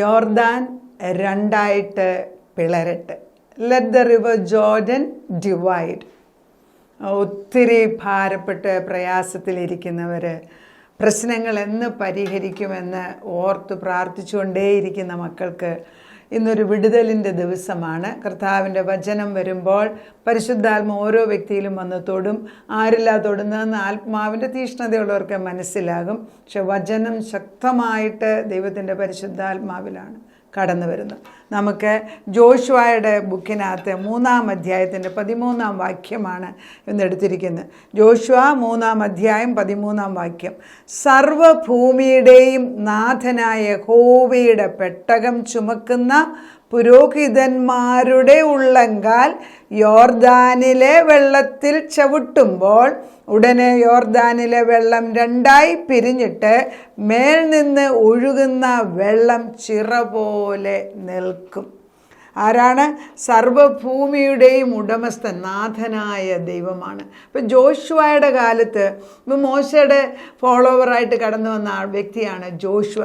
യോർദാൻ രണ്ടായിട്ട് പിളരട്ടെ. Let the river Jordan divide. ഒത്തിരി ഭാരപ്പെട്ട് പ്രയാസത്തിലിരിക്കുന്നവർ, പ്രശ്നങ്ങൾ എന്ന് പരിഹരിക്കുമെന്ന് ഓർത്ത് പ്രാർത്ഥിച്ചുകൊണ്ടേയിരിക്കുന്ന മക്കൾക്ക് ഇന്നൊരു വിടുതലിൻ്റെ ദിവസമാണ്. കർത്താവിൻ്റെ വചനം വരുമ്പോൾ പരിശുദ്ധാത്മ ഓരോ വ്യക്തിയിലും വന്ന് തൊടും. ആരില്ലാ തൊടുന്നതെന്ന് ആത്മാവിൻ്റെ തീഷ്ണതയുള്ളവർക്ക് മനസ്സിലാകും. പക്ഷെ വചനം ശക്തമായിട്ട് ദൈവത്തിൻ്റെ പരിശുദ്ധാത്മാവിലാണ് കടന്നു വരുന്നത്. നമുക്ക് ജോഷുവയുടെ ബുക്കിനകത്ത് 3-ാം അധ്യായത്തിൻ്റെ 13-ാം വാക്യമാണ് ഇന്നെടുത്തിരിക്കുന്നത്. ജോഷുവ 3-ാം അധ്യായം 13-ാം വാക്യം. സർവഭൂമിയുടെയും നാഥനായ യഹോവയുടെ പെട്ടകം ചുമക്കുന്ന പുരോഹിതന്മാരുടെ ഉള്ളങ്കാൽ യോർദാനിലെ വെള്ളത്തിൽ ചവിട്ടുമ്പോൾ ഉടനെ യോർദാനിലെ വെള്ളം രണ്ടായി പിരിഞ്ഞിട്ട് മേൽ നിന്ന് ഒഴുകുന്ന വെള്ളം ചിറ പോലെ നിൽക്കും. ആരാണ്? സർവഭൂമിയുടെയും ഉടമസ്ഥൻ നാഥനായ ദൈവമാണ്. ഇപ്പം ജോഷുവയുടെ കാലത്ത് ഇപ്പം മോശയുടെ ഫോളോവറായിട്ട് കടന്നു വന്ന വ്യക്തിയാണ് ജോഷുവ.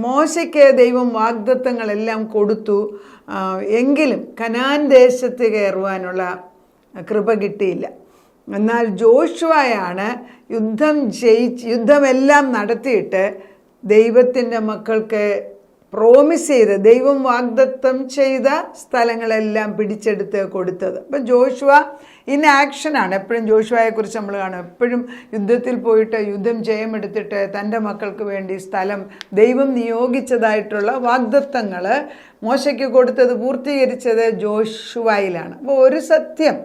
മോശയ്ക്ക് ദൈവം വാഗ്ദത്തങ്ങളെല്ലാം കൊടുത്തു. എങ്കിലും കനാൻ ദേശത്ത് കയറുവാനുള്ള കൃപ കിട്ടിയില്ല. എന്നാൽ ജോഷുവയാണ് യുദ്ധമെല്ലാം നടത്തിയിട്ട് ദൈവത്തിൻ്റെ മക്കൾക്ക് പ്രോമിസ് ചെയ്ത് ദൈവം വാഗ്ദത്തം ചെയ്ത സ്ഥലങ്ങളെല്ലാം പിടിച്ചെടുത്ത് കൊടുത്തത്. അപ്പം ജോഷുവ ഇൻ ആക്ഷനാണ്. എപ്പോഴും ജോഷുവയെക്കുറിച്ച് നമ്മൾ കാണും. എപ്പോഴും യുദ്ധത്തിൽ പോയിട്ട് യുദ്ധം ജയമെടുത്തിട്ട് തൻ്റെ മക്കൾക്ക് വേണ്ടി സ്ഥലം ദൈവം നിയോഗിച്ചതായിട്ടുള്ള വാഗ്ദത്തങ്ങൾ മോശയ്ക്ക് കൊടുത്തത് പൂർത്തീകരിച്ചത് ജോഷുവയിലാണ്. അപ്പോൾ ഒരു സത്യം,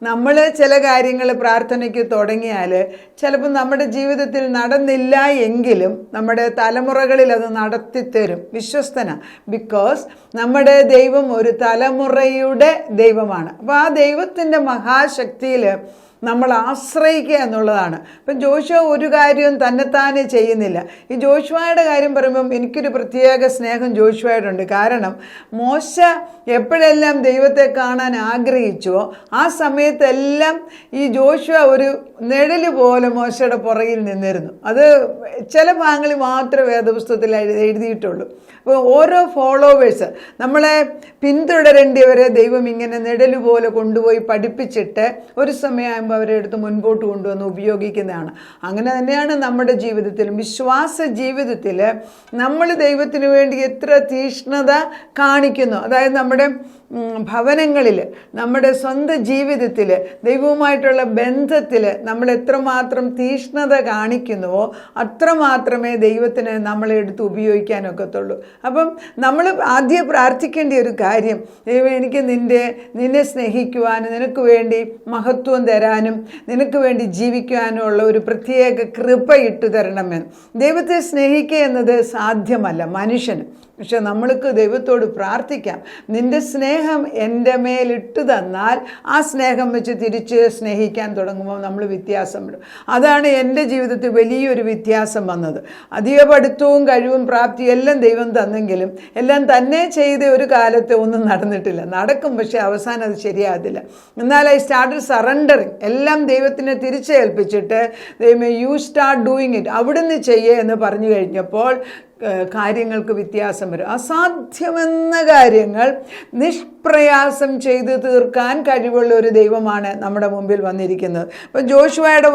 നമ്മൾ ചില കാര്യങ്ങൾ പ്രാർത്ഥനയ്ക്ക് തുടങ്ങിയാൽ ചിലപ്പോൾ നമ്മുടെ ജീവിതത്തിൽ നടന്നില്ല എങ്കിലും നമ്മുടെ തലമുറകളിൽ അത് നടത്തിത്തരും. വിശ്വസ്തന. ബിക്കോസ് നമ്മുടെ ദൈവം ഒരു തലമുറയുടെ ദൈവമാണ്. അപ്പോൾ ആ ദൈവത്തിൻ്റെ മഹാശക്തിയിൽ നമ്മൾ ആശ്രയിക്കുക എന്നുള്ളതാണ്. ഇപ്പം ജോഷുവ ഒരു കാര്യവും തന്നെത്താനെ ചെയ്യുന്നില്ല. ഈ ജോഷുവയുടെ കാര്യം പറയുമ്പം എനിക്കൊരു പ്രത്യേക സ്നേഹം ജോഷുവയോടുണ്ട്. കാരണം മോശ എപ്പോഴെല്ലാം ദൈവത്തെ കാണാൻ ആഗ്രഹിച്ചുവോ ആ സമയത്തെല്ലാം ഈ ജോഷുവ ഒരു നിഴല് പോലെ മോശയുടെ പുറകിൽ നിന്നിരുന്നു. അത് ചില ഭാഗങ്ങളിൽ മാത്രമേ വേദപുസ്തകത്തിൽ എഴുതിയിട്ടുള്ളൂ. അപ്പോൾ ഓരോ ഫോളോവേഴ്സ് നമ്മളെ പിന്തുടരേണ്ടിയവരെ ദൈവം ഇങ്ങനെ നിഴല് പോലെ കൊണ്ടുപോയി പഠിപ്പിച്ചിട്ട് ഒരു സമയമാകുമ്പോൾ അവരെ എടുത്ത് മുൻപോട്ട് കൊണ്ടുവന്ന് ഉപയോഗിക്കുന്നതാണ്. അങ്ങനെ തന്നെയാണ് നമ്മുടെ ജീവിതത്തിലും. വിശ്വാസ ജീവിതത്തിൽ നമ്മൾ ദൈവത്തിന് വേണ്ടി എത്ര തീഷ്ണത കാണിക്കുന്നു, അതായത് നമ്മുടെ ഭവനങ്ങളിൽ, നമ്മുടെ സ്വന്തം ജീവിതത്തിൽ, ദൈവവുമായിട്ടുള്ള ബന്ധത്തിൽ നമ്മൾ എത്രമാത്രം തീഷ്ണത കാണിക്കുന്നുവോ അത്രമാത്രമേ ദൈവത്തിന് നമ്മളെ എടുത്ത് ഉപയോഗിക്കാനൊക്കത്തുള്ളൂ. അപ്പം നമ്മൾ ആദ്യം പ്രാർത്ഥിക്കേണ്ട ഒരു കാര്യം, ദൈവം എനിക്ക് നിന്നെ സ്നേഹിക്കുവാനും നിനക്ക് വേണ്ടി മഹത്വം തരാനും നിനക്ക് വേണ്ടി ജീവിക്കുവാനും ഉള്ള ഒരു പ്രത്യേക കൃപ ഇട്ടു തരണമെന്ന്. ദൈവത്തെ സ്നേഹിക്കുക എന്നത് സാധ്യമല്ല മനുഷ്യന്. പക്ഷെ നമ്മൾക്ക് ദൈവത്തോട് പ്രാർത്ഥിക്കാം, നിൻ്റെ സ്നേഹം എൻ്റെ മേലിട്ട് തന്നാൽ ആ സ്നേഹം വെച്ച് തിരിച്ച് സ്നേഹിക്കാൻ തുടങ്ങുമ്പോൾ നമ്മൾ വ്യത്യാസം വിടും. അതാണ് എൻ്റെ ജീവിതത്തിൽ വലിയൊരു വ്യത്യാസം വന്നത്. അധിക പഠിത്തവും കഴിവും പ്രാപ്തിയും എല്ലാം ദൈവം തന്നെങ്കിലും എല്ലാം തന്നെ ചെയ്ത ഒരു കാലത്ത് ഒന്നും നടന്നിട്ടില്ല. നടക്കും, പക്ഷെ അവസാനം അത് ശരിയാകത്തില്ല. എന്നാൽ ഐ സ്റ്റാർട്ടഡ് സറണ്ടറിങ്. എല്ലാം ദൈവത്തിനെ തിരിച്ചേൽപ്പിച്ചിട്ട് ദൈവമേ യു സ്റ്റാർട്ട് ഡൂയിങ് ഇറ്റ്, അവിടുന്ന് ചെയ്യേ എന്ന് പറഞ്ഞു കഴിഞ്ഞപ്പോൾ കാര്യങ്ങൾക്ക് വ്യത്യാസം വരും. അസാധ്യമെന്ന കാര്യങ്ങൾ നിഷ്പ്രയാസം ചെയ്ത് തീർക്കാൻ കഴിവുള്ള ഒരു ദൈവമാണ് നമ്മുടെ മുമ്പിൽ വന്നിരിക്കുന്നത്. അപ്പം ജോഷുവയുടെ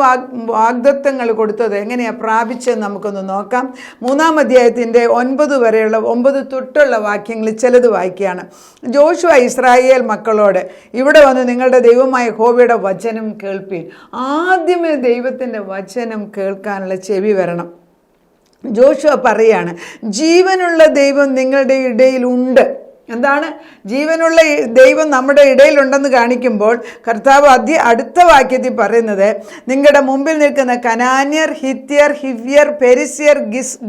വാഗ്ദത്തങ്ങൾ കൊടുത്തത് എങ്ങനെയാണ് പ്രാപിച്ചതെന്ന് നമുക്കൊന്ന് നോക്കാം. 3-ാം അധ്യായത്തിൻ്റെ 9 വരെയുള്ള 9 തൊട്ടുള്ള വാക്യങ്ങളിൽ ചിലത് വായിക്കുകയാണ്. ജോഷുവ ഇസ്രായേൽ മക്കളോട്, ഇവിടെ വന്ന് നിങ്ങളുടെ ദൈവമായ യഹോവയുടെ വചനം കേൾപ്പീൻ. ആദ്യമേ ദൈവത്തിൻ്റെ വചനം കേൾക്കാനുള്ള ചെവി വരണം. ജോഷുവ പറയാണ്, ജീവനുള്ള ദൈവം നിങ്ങളുടെ ഇടയിലുണ്ട്. എന്താണ് ജീവനുള്ള ദൈവം നമ്മുടെ ഇടയിലുണ്ടെന്ന് കാണിക്കുമ്പോൾ കർത്താവ് അടുത്ത വാക്യത്തിൽ പറയുന്നത്, നിങ്ങളുടെ മുമ്പിൽ നിൽക്കുന്ന കനാന്യർ, ഹിത്യർ, ഹിവ്യർ, പെരിസ്യർ,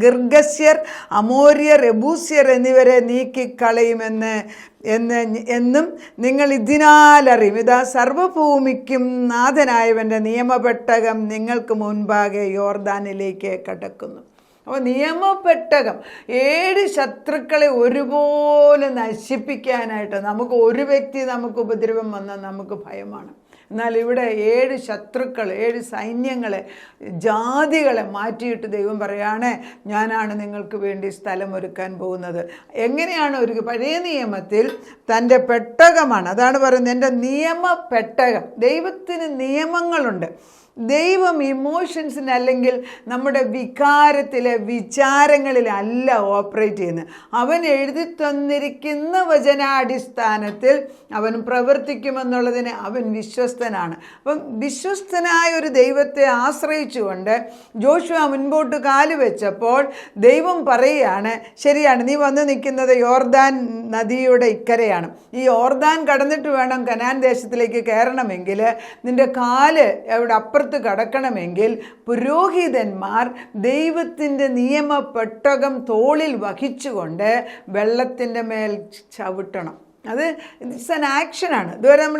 ഗിർഗസ്യർ, അമോര്യർ, എബൂസ്യർ എന്നിവരെ നീക്കിക്കളയുമെന്നും നിങ്ങൾ ഇതിനാലറിയും. ഇതാ സർവഭൂമിക്കും നാഥനായവൻ്റെ നിയമപെട്ടകം നിങ്ങൾക്ക് മുൻപാകെ യോർദാനിലേക്ക് കടക്കുന്നു. അപ്പോൾ നിയമപ്പെട്ടകം 7 ശത്രുക്കളെ ഒരുപോലെ നശിപ്പിക്കാനായിട്ട്. നമുക്ക് ഒരു വ്യക്തി നമുക്ക് ഉപദ്രവം വന്നാൽ നമുക്ക് ഭയമാണ്. എന്നാൽ ഇവിടെ 7 ശത്രുക്കൾ, 7 സൈന്യങ്ങളെ, ജാതികളെ മാറ്റിയിട്ട് ദൈവം പറയാണ്, ഞാനാണ് നിങ്ങൾക്ക് വേണ്ടി സ്ഥലമൊരുക്കാൻ പോകുന്നത്. എങ്ങനെയാണ് ഒരു പഴയ നിയമത്തിൽ തൻ്റെ പെട്ടകമാണ്, അതാണ് പറയുന്നത് എൻ്റെ നിയമ പെട്ടകം. ദൈവത്തിന് നിയമങ്ങളുണ്ട്. ദൈവം ഇമോഷൻസിന് അല്ലെങ്കിൽ നമ്മുടെ വികാരത്തിലെ വിചാരങ്ങളിലല്ല ഓപ്പറേറ്റ് ചെയ്യുന്നത്. അവൻ എഴുതി തന്നിരിക്കുന്ന വചനാടിസ്ഥാനത്തിൽ അവൻ പ്രവർത്തിക്കുമെന്നുള്ളതിന് അവൻ വിശ്വസ്തനാണ്. അപ്പം വിശ്വസ്തനായ ഒരു ദൈവത്തെ ആശ്രയിച്ചുകൊണ്ട് ജോഷുവ മുൻപോട്ട് കാല് വെച്ചപ്പോൾ ദൈവം പറയുകയാണ്, ശരിയാണ്, നീ വന്ന് നിൽക്കുന്നത് യോർദാൻ നദിയുടെ ഇക്കരെയാണ്. ഈ യോർദാൻ കടന്നിട്ട് വേണം കനാൻ ദേശത്തിലേക്ക് കയറണമെങ്കിൽ, നിൻ്റെ കാല് അവിടെ അപ്പുറത്ത് കടക്കണമെങ്കിൽ പുരോഹിതന്മാർ ദൈവത്തിൻ്റെ നിയമ പെട്ടകം തോളിൽ വഹിച്ചുകൊണ്ട് വെള്ളത്തിൻ്റെ മേൽ ചവിട്ടണം. അത് ഇറ്റ്സ് ആൻ ആക്ഷനാണ്.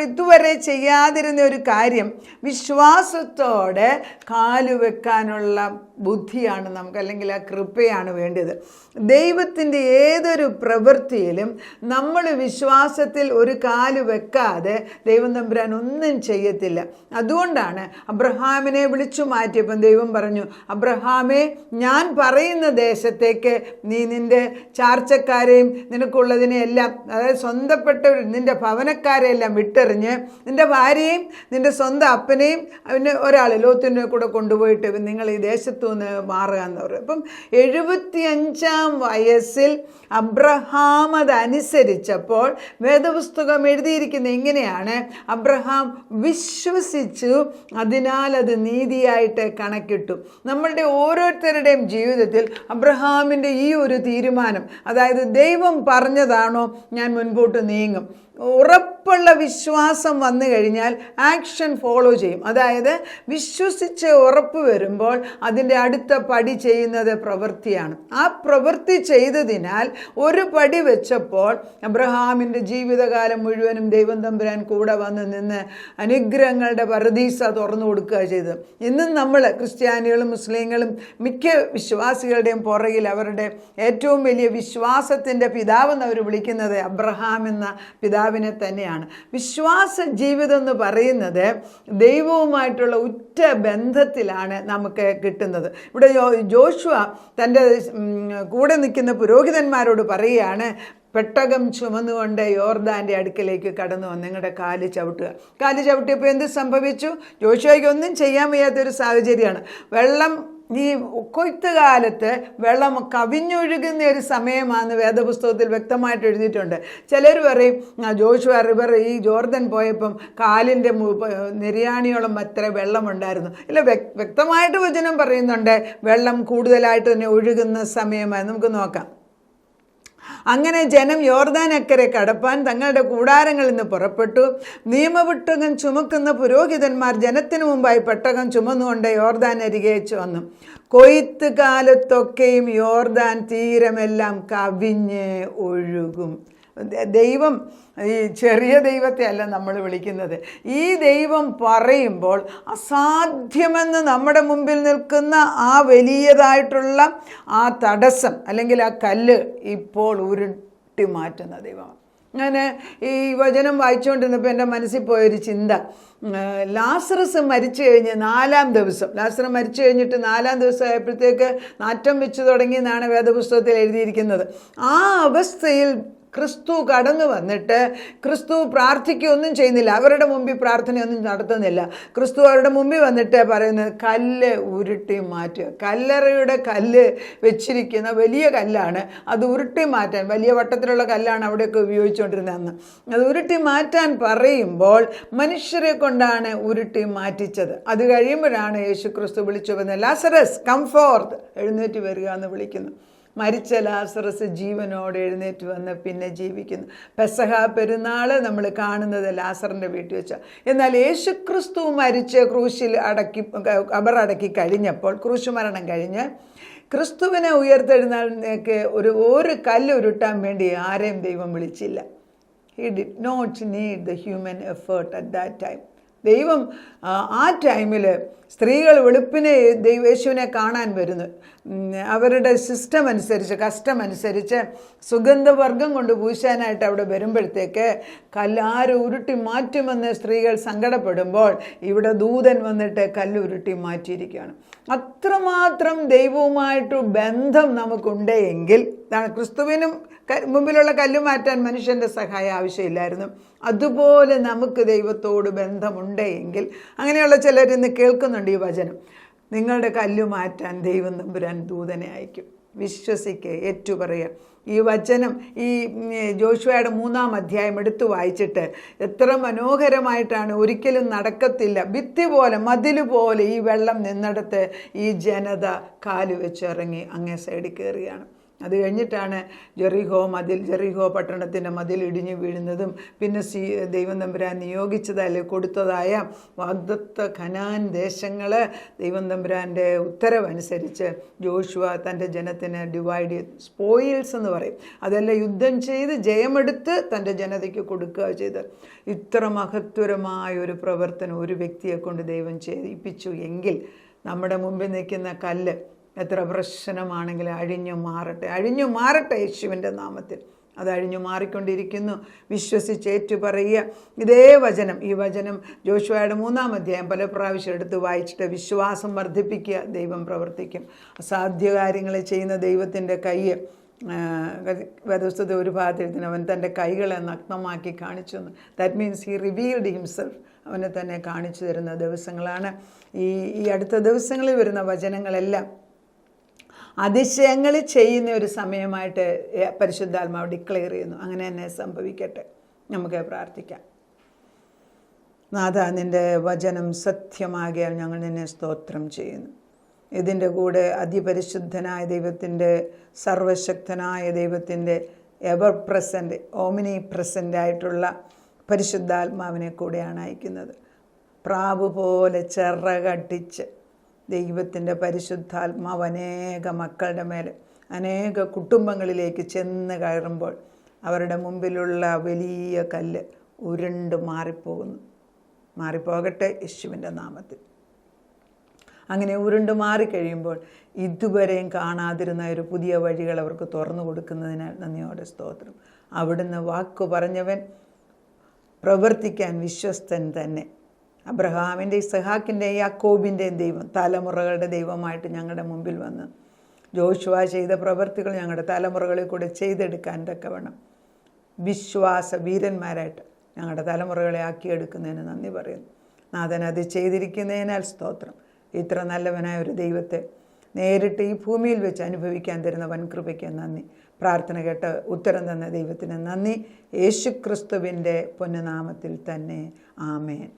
ഇതുവരെ ചെയ്യാതിരുന്ന ഒരു കാര്യം വിശ്വാസത്തോടെ കാലുവെക്കാനുള്ള ബുദ്ധിയാണ് നമുക്ക്, അല്ലെങ്കിൽ ആ കൃപയാണ് വേണ്ടത്. ദൈവത്തിൻ്റെ ഏതൊരു പ്രവൃത്തിയിലും നമ്മൾ വിശ്വാസത്തിൽ ഒരു കാല് വെക്കാതെ ദൈവം തമ്പുരാൻ ഒന്നും ചെയ്യത്തില്ല. അതുകൊണ്ടാണ് അബ്രഹാമിനെ വിളിച്ചു മാറ്റിയപ്പം ദൈവം പറഞ്ഞു, അബ്രഹാമേ, ഞാൻ പറയുന്ന ദേശത്തേക്ക് നീ നിൻ്റെ ചാർച്ചക്കാരെയും നിനക്കുള്ളതിനെയെല്ലാം, അതായത് സ്വന്തപ്പെട്ടവർ, നിൻ്റെ ഭവനക്കാരെയെല്ലാം വിട്ടെറിഞ്ഞ് നിൻ്റെ ഭാര്യയും നിൻ്റെ സ്വന്തം അപ്പനെയും പിന്നെ ഒരാൾ ലോത്തിനെ കൂടെ കൊണ്ടുപോയിട്ട് നിങ്ങൾ ഈ ദേശത്തു നിന്ന് മാറുക എന്ന് പറയും. അപ്പം 75-ാം വയസ്സിൽ അബ്രഹാം അതനുസരിച്ചപ്പോൾ വേദപുസ്തകം എഴുതിയിരിക്കുന്ന എങ്ങനെയാണ്, അബ്രഹാം വിശ്വസിച്ചു, അതിനാൽ അത് നീതിയായിട്ട് കണക്കിട്ടു. നമ്മളുടെ ഓരോരുത്തരുടെയും ജീവിതത്തിൽ അബ്രഹാമിൻ്റെ ഈ ഒരു തീരുമാനം, അതായത് ദൈവം പറഞ്ഞതാണോ ഞാൻ മുൻപോട്ട് നീങ്ങും, ഉറപ്പുള്ള വിശ്വാസം വന്നു കഴിഞ്ഞാൽ ആക്ഷൻ ഫോളോ ചെയ്യും. അതായത് വിശ്വസിച്ച് ഉറപ്പ് വരുമ്പോൾ അതിൻ്റെ അടുത്ത പടി ചെയ്യുന്നത് പ്രവൃത്തിയാണ്. ആ പ്രവൃത്തി ചെയ്തതിനാൽ ഒരു പടി വെച്ചപ്പോൾ അബ്രഹാമിൻ്റെ ജീവിതകാലം മുഴുവനും ദൈവം തമ്പുരാൻ കൂടെ വന്ന് നിന്ന് അനുഗ്രഹങ്ങളുടെ പറുദീസ തുറന്നു കൊടുക്കുക ചെയ്തത്. ഇന്നും നമ്മൾ ക്രിസ്ത്യാനികളും മുസ്ലിങ്ങളും മിക്ക വിശ്വാസികളുടെയും പുറകിൽ അവരുടെ ഏറ്റവും വലിയ വിശ്വാസത്തിൻ്റെ പിതാവെന്ന് അവർ വിളിക്കുന്നത് അബ്രഹാം എന്ന പിതാവിനെ തന്നെയാണ്. വിശ്വാസ ജീവിതം എന്ന് പറയുന്നത് ദൈവവുമായിട്ടുള്ള ഉറ്റ ബന്ധത്തിലാണ് നമുക്ക് കിട്ടുന്നത്. ഇവിടെ ജോഷുവ തൻ്റെ കൂടെ നിൽക്കുന്ന പുരോഹിതന്മാരോട് പറയുകയാണ്, പെട്ടകം ചുമന്നുകൊണ്ട് യോർദാൻ്റെ അടുക്കലേക്ക് കടന്നു വന്ന് നിങ്ങളുടെ കാല് ചവിട്ടുക. കാല് ചവിട്ടിയപ്പോൾ എന്ത് സംഭവിച്ചു? ജോഷുവയ്ക്ക് ഒന്നും ചെയ്യാൻ വയ്യാത്തൊരു സാഹചര്യമാണ്. വെള്ളം, ഈ കൊയ്ത്ത് കാലത്ത് വെള്ളം കവിഞ്ഞൊഴുകുന്ന ഒരു സമയമാണെന്ന് വേദപുസ്തകത്തിൽ വ്യക്തമായിട്ട് എഴുതിയിട്ടുണ്ട്. ചിലർ പറയും ജോഷുവ റിവർ ഈ ജോർദൻ പോയപ്പം കാലിൻ്റെ നിര്യാണിയോളം അത്ര വെള്ളമുണ്ടായിരുന്നു. ഇല്ല, വ്യക്തമായിട്ട് വചനം പറയുന്നുണ്ട് വെള്ളം കൂടുതലായിട്ട് തന്നെ ഒഴുകുന്ന സമയമായി. നമുക്ക് നോക്കാം. അങ്ങനെ ജനം യോർദാനക്കരെ കടപ്പാൻ തങ്ങളുടെ കൂടാരങ്ങളിൽ നിന്ന് പുറപ്പെട്ടു. നിയമപെട്ടകം ചുമക്കുന്ന പുരോഹിതന്മാർ ജനത്തിനു മുമ്പായി പെട്ടകം ചുമന്നുകൊണ്ട് യോർദാൻ അരികെ വന്നു. കൊയ്ത്ത് കാലത്തൊക്കെയും യോർദാൻ തീരമെല്ലാം കവിഞ്ഞ് ഒഴുകും. ദൈവം ഈ ചെറിയ ദൈവത്തെ അല്ല നമ്മൾ വിളിക്കുന്നത്. ഈ ദൈവം പറയുമ്പോൾ അസാധ്യമെന്ന് നമ്മുടെ മുമ്പിൽ നിൽക്കുന്ന ആ വലിയതായിട്ടുള്ള ആ തടസ്സം അല്ലെങ്കിൽ ആ കല്ല് ഇപ്പോൾ ഉരുട്ടി മാറ്റുന്ന ദൈവമാണ്. ഞാൻ ഈ വചനം വായിച്ചുകൊണ്ടിരുന്നപ്പോൾ എൻ്റെ മനസ്സിൽ പോയൊരു ചിന്ത, ലാസറസ് മരിച്ചു കഴിഞ്ഞ് 4-ാം ദിവസം, ലാസറസ് മരിച്ചു കഴിഞ്ഞിട്ട് 4-ാം ദിവസം ആയപ്പോഴത്തേക്ക് നാറ്റം വെച്ച് തുടങ്ങി എന്നാണ് വേദപുസ്തകത്തിൽ എഴുതിയിരിക്കുന്നത്. ആ അവസ്ഥയിൽ ക്രിസ്തു കടന്നു വന്നിട്ട് ക്രിസ്തു പ്രാർത്ഥിക്കുകയൊന്നും ചെയ്യുന്നില്ല, അവരുടെ മുമ്പിൽ പ്രാർത്ഥനയൊന്നും നടത്തുന്നില്ല. ക്രിസ്തു അവരുടെ മുമ്പിൽ വന്നിട്ട് പറയുന്നത് കല്ല് ഉരുട്ടി മാറ്റുക. കല്ലറയുടെ കല്ല് വെച്ചിരിക്കുന്ന വലിയ കല്ലാണ്, അത് ഉരുട്ടി മാറ്റാൻ, വലിയ വട്ടത്തിലുള്ള കല്ലാണ് അവിടെയൊക്കെ ഉപയോഗിച്ചുകൊണ്ടിരുന്നത് അന്ന്. അത് ഉരുട്ടി മാറ്റാൻ പറയുമ്പോൾ മനുഷ്യരെ കൊണ്ടാണ് ഉരുട്ടി മാറ്റിച്ചത്. അത് കഴിയുമ്പോഴാണ് യേശു ക്രിസ്തു വിളിച്ചു വന്നത്, ലാസറസ് കം ഫോർത്ത്, എഴുന്നേറ്റ് വരിക എന്ന് വിളിക്കുന്നു. മരിച്ച ലാസറസ് ജീവനോടെ എഴുന്നേറ്റ് വന്ന് പിന്നെ ജീവിക്കുന്നു. പെസഹ പെരുന്നാൾ നമ്മൾ കാണുന്നത് ലാസറിൻ്റെ വീട്ടിൽ വെച്ചാണ്. എന്നാൽ യേശുക്രിസ്തു മരിച്ച് ക്രൂശിൽ അടക്കി കഴിഞ്ഞപ്പോൾ, ക്രൂശ് മരണം കഴിഞ്ഞ് ക്രിസ്തുവിനെ ഉയർത്തെഴുന്നേൽക്ക് ഒരു കല്ല് ഉരുട്ടാൻ വേണ്ടി ആരെയും ദൈവം വിളിച്ചില്ല. He did not need the human effort at that time. ദൈവം ആ ടൈമിൽ സ്ത്രീകൾ വെളുപ്പിനെ യേശുവിനെ കാണാൻ വരുന്നു. അവരുടെ സിസ്റ്റം അനുസരിച്ച്, കസ്റ്റം അനുസരിച്ച് സുഗന്ധവർഗം കൊണ്ട് പൂശാനായിട്ട് അവിടെ വരുമ്പോഴത്തേക്ക് കല്ലാര് ഉരുട്ടി മാറ്റുമെന്ന് സ്ത്രീകൾ സങ്കടപ്പെടുമ്പോൾ ഇവിടെ ദൂതൻ വന്നിട്ട് കല്ല് ഉരുട്ടി മാറ്റിയിരിക്കുകയാണ്. അത്രമാത്രം ദൈവവുമായിട്ട് ബന്ധം നമുക്കുണ്ട് എങ്കിൽ, ക്രിസ്തുവിനും മുമ്പിലുള്ള കല്ല് മാറ്റാൻ മനുഷ്യൻ്റെ സഹായം ആവശ്യമില്ലായിരുന്നു, അതുപോലെ നമുക്ക് ദൈവത്തോട് ബന്ധമുണ്ട് എങ്കിൽ, അങ്ങനെയുള്ള ചിലരിന്ന് കേൾക്കുന്നുണ്ട് ഈ വചനം, നിങ്ങളുടെ കല്ല് മാറ്റാൻ ദൈവം തമ്പുരാൻ ദൂതനെ അയക്കും. വിശ്വസിക്കുക, ഏറ്റുപറയുക. ഈ വചനം ഈ ജോഷുവയുടെ 3-ാം അധ്യായം എടുത്തു വായിച്ചിട്ട് എത്ര മനോഹരമായിട്ടാണ്. ഒരിക്കലും നടക്കത്തില്ല, ഭിത്തി പോലെ, മതിൽ പോലെ ഈ വെള്ളം നിന്നിടത്ത് ഈ ജനത കാല് വെച്ചിറങ്ങി അങ്ങേ സൈഡിൽ കയറുകയാണ്. അത് കഴിഞ്ഞിട്ടാണ് ജെറിഹോ പട്ടണത്തിൻ്റെ മതിൽ ഇടിഞ്ഞു വീഴുന്നതും പിന്നെ ദൈവം തമ്പുരാൻ നിയോഗിച്ചതല്ലേ കൊടുത്തതായ വാഗ്ദത്ത കനാൻ ദേശങ്ങൾ ദൈവം തമ്പുരാൻ്റെ ഉത്തരവനുസരിച്ച് ജോഷുവ തൻ്റെ ജനത്തിന് ഡിവൈഡ് ചെയ്ത്, സ്പോയിൽസ് എന്ന് പറയും, അതെല്ലാം യുദ്ധം ചെയ്ത് ജയമെടുത്ത് തൻ്റെ ജനതയ്ക്ക് കൊടുക്കുക ചെയ്ത്. ഇത്ര മഹത്വരമായ ഒരു പ്രവർത്തനം ഒരു വ്യക്തിയെ കൊണ്ട് ദൈവം ചെയ്യിപ്പിച്ചു എങ്കിൽ നമ്മുടെ മുമ്പിൽ നിൽക്കുന്ന കല്ല് എത്ര പ്രശ്നമാണെങ്കിലും അഴിഞ്ഞു മാറട്ടെ യേശുവിൻ്റെ നാമത്തിൽ. അത് അഴിഞ്ഞു മാറിക്കൊണ്ടിരിക്കുന്നു. വിശ്വസിച്ച് ഏറ്റു പറയുക. ഇതേ വചനം, ഈ വചനം ജോഷുവയുടെ 3-ാം അധ്യായം പല പ്രാവശ്യം എടുത്ത് വായിച്ചിട്ട് വിശ്വാസം വർദ്ധിപ്പിക്കുക. ദൈവം പ്രവർത്തിക്കും. അസാധ്യ കാര്യങ്ങൾ ചെയ്യുന്ന ദൈവത്തിൻ്റെ കൈ, വേദപുസ്തകത്തിൽ ഒരു ഭാഗത്ത് എഴുതുന്നു, അവൻ തൻ്റെ കൈകളെ നഗ്നമാക്കി കാണിച്ചു എന്ന്. That means he revealed himself. അവനെ തന്നെ കാണിച്ചു തരുന്ന ദിവസങ്ങളാണ് ഈ അടുത്ത ദിവസങ്ങളിൽ വരുന്ന വചനങ്ങളെല്ലാം. അതിശയങ്ങൾ ചെയ്യുന്ന ഒരു സമയമായിട്ട് പരിശുദ്ധാത്മാവ് ഡിക്ലെയർ ചെയ്യുന്നു. അങ്ങനെ തന്നെ സംഭവിക്കട്ടെ. നമുക്ക് പ്രാർത്ഥിക്കാം. നാഥ, നിൻ്റെ വചനം സത്യമാകിയാൽ ഞങ്ങൾ നിന്നെ സ്തോത്രം ചെയ്യുന്നു. ഇതിൻ്റെ കൂടെ അതിപരിശുദ്ധനായ ദൈവത്തിൻ്റെ, സർവശക്തനായ ദൈവത്തിൻ്റെ എവർ പ്രസൻറ്റ്, ഓമിനി പ്രസൻ്റ് ആയിട്ടുള്ള പരിശുദ്ധാത്മാവിനെ കൂടെയാണ് അയക്കുന്നത്. പ്രാവ് പോലെ ചിറകടിച്ച് ദൈവത്തിൻ്റെ പരിശുദ്ധാത്മാവ് അനേക മക്കളുടെ മേലെ, അനേക കുടുംബങ്ങളിലേക്ക് ചെന്ന് കയറുമ്പോൾ അവരുടെ മുമ്പിലുള്ള വലിയ കല്ല് ഉരുണ്ട് മാറിപ്പോകട്ടെ യേശുവിൻ്റെ നാമത്തിൽ. അങ്ങനെ ഉരുണ്ട് മാറിക്കഴിയുമ്പോൾ ഇതുവരെയും കാണാതിരുന്ന ഒരു പുതിയ വഴികൾ അവർക്ക് തുറന്നു കൊടുക്കുന്നതിനാൽ നന്ദിയോടെ സ്തോത്രം. അവിടുന്ന് വാക്കു പറഞ്ഞവൻ പ്രവർത്തിക്കാൻ വിശ്വസ്തൻ തന്നെ. അബ്രഹാമിൻ്റെ, ഇസഹാക്കിൻ്റെയും യാക്കോബിൻ്റെയും ദൈവം, തലമുറകളുടെ ദൈവമായിട്ട് ഞങ്ങളുടെ മുമ്പിൽ വന്ന് ജോഷുവ ചെയ്ത പ്രവൃത്തികൾ ഞങ്ങളുടെ തലമുറകളിൽ കൂടെ ചെയ്തെടുക്കാൻ തക്കവണ്ണം വിശ്വാസ വീരന്മാരായിട്ട് ഞങ്ങളുടെ തലമുറകളെ ആക്കിയെടുക്കുന്നതിന് നന്ദി പറയുന്നു. നാഥൻ അത് ചെയ്തിരിക്കുന്നതിനാൽ സ്തോത്രം. ഇത്ര നല്ലവനായ ഒരു ദൈവത്തെ നേരിട്ട് ഈ ഭൂമിയിൽ വെച്ച് അനുഭവിക്കാൻ തരുന്ന വൻകൃപയ്ക്ക് നന്ദി. പ്രാർത്ഥന കേട്ട് ഉത്തരം തന്ന ദൈവത്തിന് നന്ദി. യേശുക്രിസ്തുവിൻ്റെ പൊന്നുനാമത്തിൽ തന്നെ. ആമേൻ.